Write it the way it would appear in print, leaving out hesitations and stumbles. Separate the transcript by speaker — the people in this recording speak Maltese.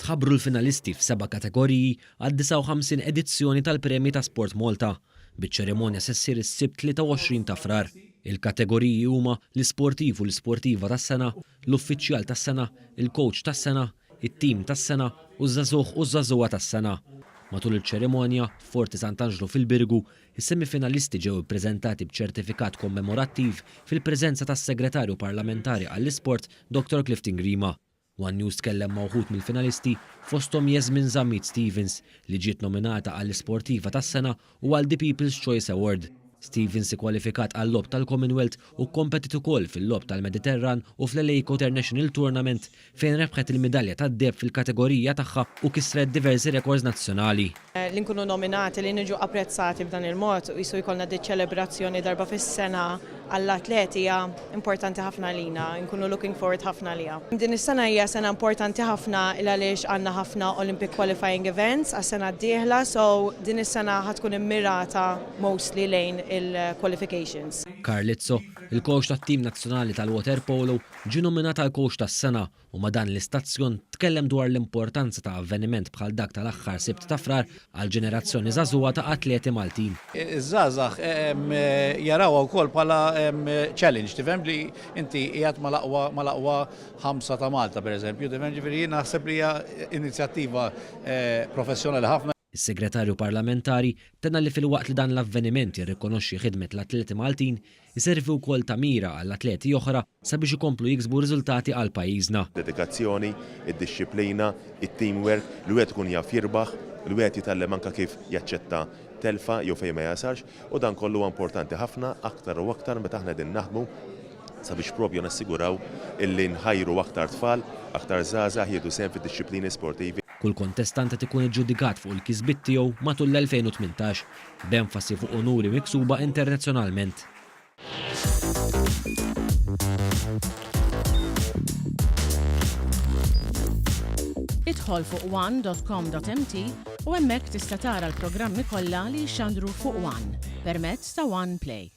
Speaker 1: Tħabbru l-finalisti f'7 kategoriji għad-59 edizzjoni tal-Premji ta' Sport Malta, biċ-ċerimonja se ssir is-Sibt 23 ta' Frar. Il-kategoriji huma l-isportiv u l-isportiva tas-sena, l-uffiċjal tas-sena, il-coach tas-sena, it-tim tas-sena u ż-żagħżugħ u ż-żagħżugħa tas-sena. Matul il-ċerimonja f'Forti Sant'Angelo fil-Birgu, is-semifinalisti ġew ippreżentati b'ċertifikat kommemorattiv fil-preżenza tas-Segretarju Parlamentari għall-Isport Dr. Clifton Grima. One News tkellem ma' wħud mill-finalisti fosthom Yasmin Zammit Stevens li ġiet nominata għall-isportiva tas-sena u għal The People's Choice Award. Stevens ikkwalifikat għall-lob tal-Commonwealth u kompetit ukoll fil-lob tal-Mediterran u fl-Eleiko International Tournament fejn rebħet il-medalja tad-deb fil-kategorija tagħha u kisret diversi rekords nazzjonali.
Speaker 2: Li nkunu nominati li niġu apprezzati b'dan il-mod u jisu jkollna di ċelebrazzjoni darba fis-sena għall-atleti hija importanti ħafna lina, nkunu looking forward ħafna liha. Din is-sena hija sena importanti ħafna għaliex għandna ħafna Olympic qualifying events għas-sena d-dieħla, so din is-sena ħatkun immirata mostly lejn il-qualifications.
Speaker 1: Carlizzo, il-coach tat-tim nazzjonali tal-water polo, ġie nominata għal coach tas-sena u ma' dan l-istazzjon tkellem dwar l-importanza ta' avveniment bħal dak tal-aħħar Sibt ta' Frar għal ġenerazzjoni żagħżugħa ta' atleti Maltin.
Speaker 3: Iż-żgħażagħ jarawha wkoll bħala challenge, tifhem li inti qiegħed mal-aqwa 5 ta' Malta pereżempju, tifhem ġifieri naħseb li hija inizjattiva professjonali ħafna.
Speaker 1: Is-Segretarju Parlamentari tenna li fil-waqt li dan l-avveniment jirrikonoxxi ħidmet l-atleti Maltin iservi wkoll ta' mira għall-atleti oħra sabiex ikomplu jiksbu riżultati għal pajjiżna.
Speaker 4: Dedikazzjoni, id-disciplina, it-teamwork, li wieħed ikun jaf jirbaħ, li wieħed jitgħallem anke kif jaċċetta telfa jew fejn ma jasarx u dan kollu huwa importanti ħafna aktar u aktar meta aħna din naħdmu sabiex propju nassiguraw illi nħajru aktar tfal, aktar żgħażagħ jieħdu sehem fid-disciplini sportivi.
Speaker 1: Kull kontestant qed ikun iġġudikat fuq il-kisbiet tiegħu matul l-2018 b'enfasi fuq onuri miksuba internazzjonalment.
Speaker 5: Idħol fuq one.com.mt u hemmhekk tista' tara l-programmi kollha li jxandru fuq One permezz ta' One Play.